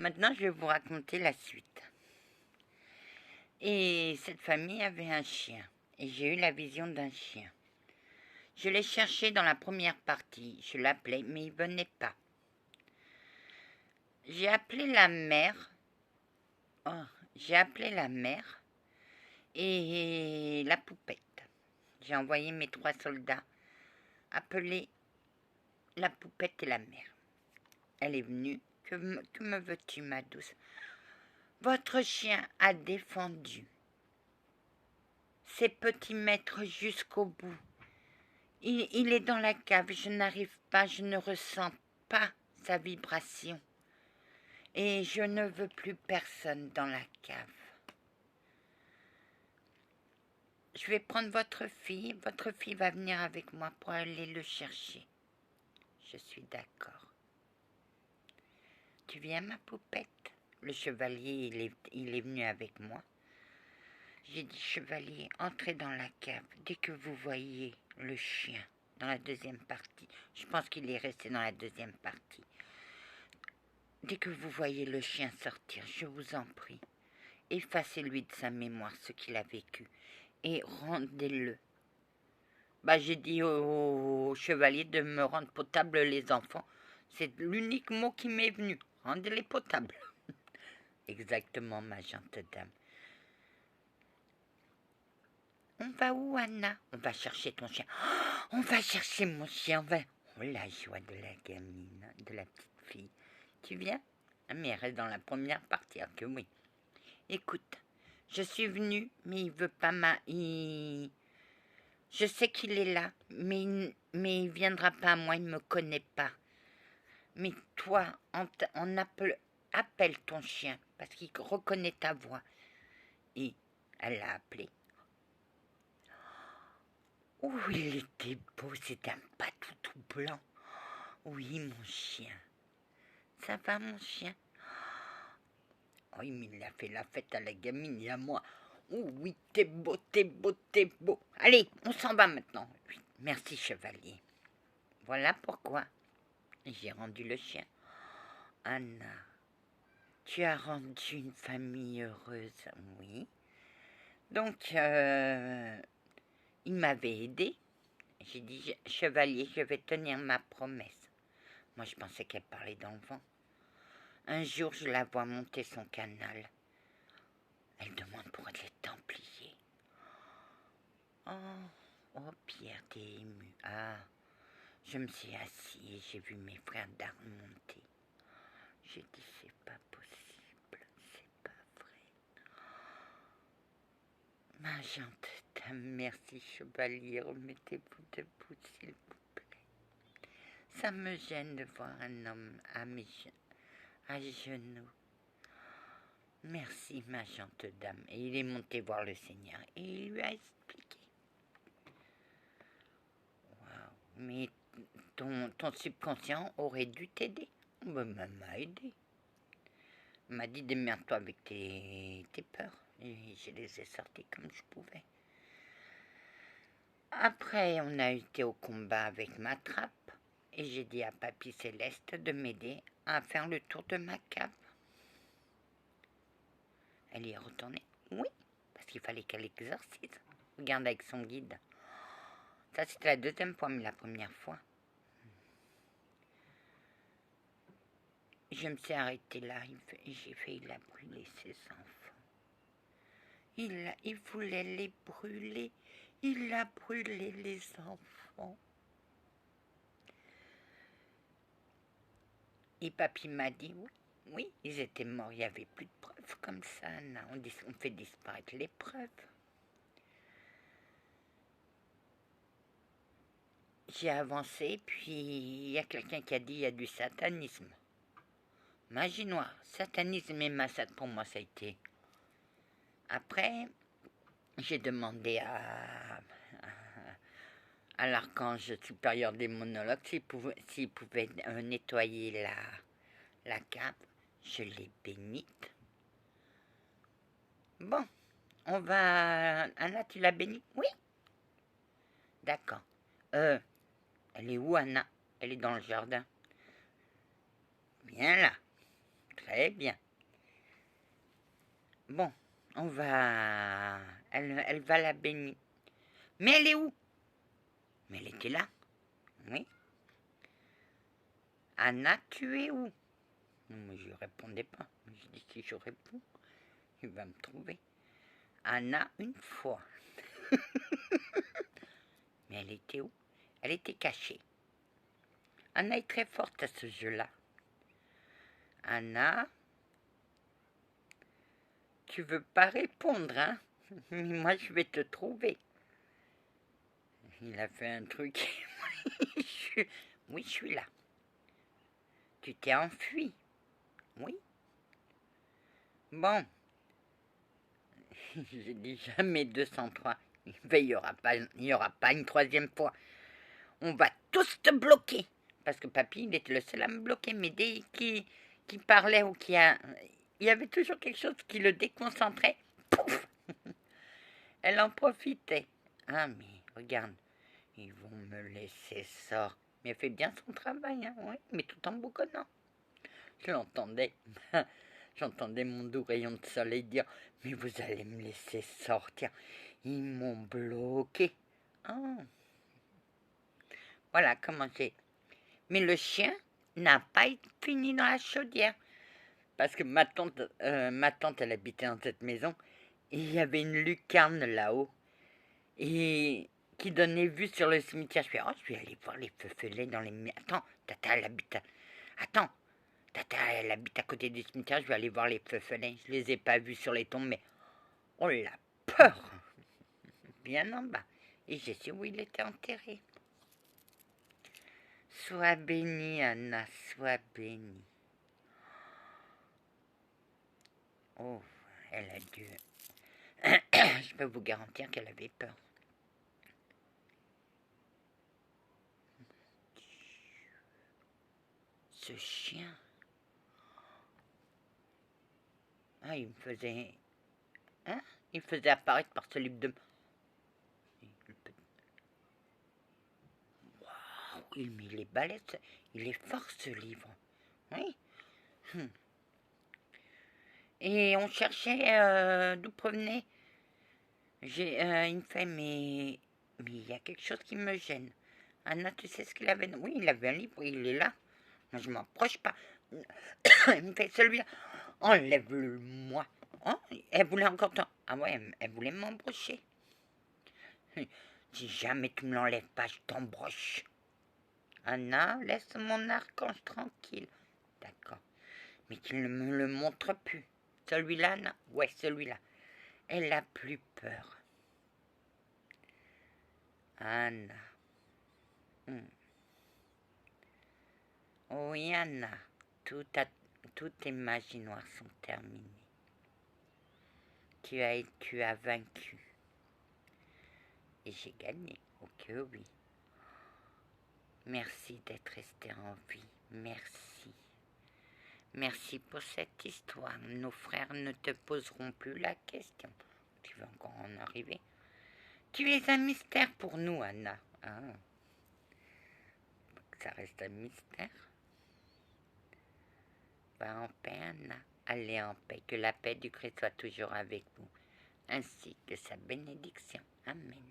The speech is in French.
Maintenant, je vais vous raconter la suite. Et cette famille avait un chien. Et j'ai eu la vision d'un chien. Je l'ai cherché dans la première partie. Je l'appelais, mais il venait pas. J'ai appelé la mère. J'ai appelé la mère et la poupette. J'ai envoyé mes 3 soldats appeler la poupette et la mère. Elle est venue. Que me veux-tu, ma douce? Votre chien a défendu ses petits maîtres jusqu'au bout. Il est dans la cave, je n'arrive pas, je ne ressens pas sa vibration. Et je ne veux plus personne dans la cave. Je vais prendre votre fille va venir avec moi pour aller le chercher. Je suis d'accord. Tu viens, ma poupette? Le chevalier, il est venu avec moi. J'ai dit, chevalier, entrez dans la cave dès que vous voyez le chien dans la deuxième partie. Je pense qu'il est resté dans la deuxième partie. Dès que vous voyez le chien sortir, je vous en prie, effacez-lui de sa mémoire ce qu'il a vécu et rendez-le. J'ai dit au chevalier de me rendre potable les enfants. C'est l'unique mot qui m'est venu. Rendez-les potables. Exactement, ma gentille dame. On va où, Anna? On va chercher ton chien. On va chercher mon chien. Oh, la joie de la gamine, de la petite fille. Tu viens? Mais elle reste dans la première partie, que oui. Écoute, je suis venue, mais il veut pas Je sais qu'il est là, mais il viendra pas à moi, il me connaît pas. Mais toi, appelle ton chien, parce qu'il reconnaît ta voix. Et elle l'a appelé. Oh, il était beau, c'était un patou tout blanc. Oui, mon chien. Ça va, mon chien? Oh, il a fait la fête à la gamine et à moi. Oh oui, t'es beau, t'es beau, t'es beau. Allez, on s'en va maintenant. Oui, merci, chevalier. Voilà pourquoi j'ai rendu le chien. Anna, tu as rendu une famille heureuse, oui. Donc, il m'avait aidé. J'ai dit, chevalier, je vais tenir ma promesse. Moi, je pensais qu'elle parlait dans le vent. Un jour, je la vois monter son canal. Elle demande pour les Templiers. Oh, Pierre, t'es ému. Ah, je me suis assis et j'ai vu mes frères d'armes monter. J'ai dit, c'est pas possible, c'est pas vrai. Ma gentille dame, merci, chevalier, remettez-vous debout, s'il vous plaît. Ça me gêne de voir un homme à genoux. Merci, ma gentille dame. Et il est monté voir le Seigneur et il lui a expliqué. Waouh, mais ton subconscient aurait dû t'aider. Maman m'a aidé. Il m'a dit, démerde-toi avec tes peurs. Et je les ai sorties comme je pouvais. Après, on a été au combat avec ma trappe. Et j'ai dit à Papy Céleste de m'aider à faire le tour de ma cave. Elle y est retournée. Oui, parce qu'il fallait qu'elle exorcise. Regarde avec son guide. Ça, c'était la deuxième fois, mais la première fois. Je me suis arrêtée là. Il a brûlé ses enfants. Il voulait les brûler. Il a brûlé les enfants. Et papy m'a dit, oui, ils étaient morts. Il n'y avait plus de preuves comme ça. On fait disparaître les preuves. J'ai avancé, puis il y a quelqu'un qui a dit, il y a du satanisme. Magie noire, satanisme et massacre, pour moi, ça a été. Après, j'ai demandé à l'archange supérieur démonologue s'il pouvait nettoyer la cave. Je l'ai bénite. Bon, on va... Anna, tu l'as bénie? Oui. D'accord. Elle est où, Anna? Elle est dans le jardin. Viens là. Très bien. Bon, on va... Elle va la bénir. Mais elle est où? Mais elle était là. Oui. Anna, tu es où? Non, moi, je ne répondais pas. Je dis si je réponds, il va me trouver. Anna, une fois. Mais elle était où? Elle était cachée. Anna est très forte à ce jeu-là. Anna, tu veux pas répondre, hein? Mais moi, je vais te trouver. Il a fait un truc. Oui, je suis là. Tu t'es enfui. Oui. Bon. J'ai dit jamais 203. Il n'y aura pas une troisième fois. On va tous te bloquer. Parce que papy, il était le seul à me bloquer. Mais dès qu'il parlait ou il y avait toujours quelque chose qui le déconcentrait. Pouf. Elle en profitait. Ah, mais regarde. Ils vont me laisser sortir. Mais elle fait bien son travail, hein, ouais, mais tout en bougonnant. Je l'entendais. J'entendais mon doux rayon de soleil dire « Mais vous allez me laisser sortir. Ils m'ont bloqué. Oh. » Voilà comment c'est. Mais le chien n'a pas fini dans la chaudière. Parce que ma tante, elle habitait dans cette maison. Et il y avait une lucarne là-haut. Et qui donnait vue sur le cimetière. Je fais, oh, je vais aller voir les feufelets dans les... Attends, Tata, elle habite... Attends, Tata, elle habite à côté du cimetière, je vais aller voir les feufelets. Je les ai pas vus sur les tombes, mais... Oh, la peur! Bien en bas. Et j'ai su où il était enterré. Sois bénie, Anna, sois bénie. Oh, elle a dû... Je peux vous garantir qu'elle avait peur. Ce chien... Ah, il me faisait... Hein? Il faisait apparaître par ce livre de... Waouh, il est balèze. Il est fort, ce livre. Oui. Et on cherchait d'où provenait. Il me fait, mais il y a quelque chose qui me gêne. Anna, tu sais ce qu'il avait? Oui, il avait un livre, il est là. Moi, je m'approche pas. Il me fait, celui-là, enlève-le-moi. Oh, elle voulait encore temps. Ah ouais, elle voulait m'embrocher. Si jamais tu me l'enlèves pas, je t'embroche. Anna, laisse mon archange tranquille. D'accord. Mais qu'il ne me le montre plus. Celui-là, Anna? Ouais, celui-là. Elle a plus peur. Anna. Oui, Anna. Toutes tes magies noires sont terminées. Tu as vaincu. Et j'ai gagné. Ok, oui. Merci d'être resté en vie. Merci. Merci pour cette histoire. Nos frères ne te poseront plus la question. Tu vas encore en arriver. Tu es un mystère pour nous, Anna. Ah. Ça reste un mystère. Va en paix, Anna. Allez en paix. Que la paix du Christ soit toujours avec vous, ainsi que sa bénédiction. Amen.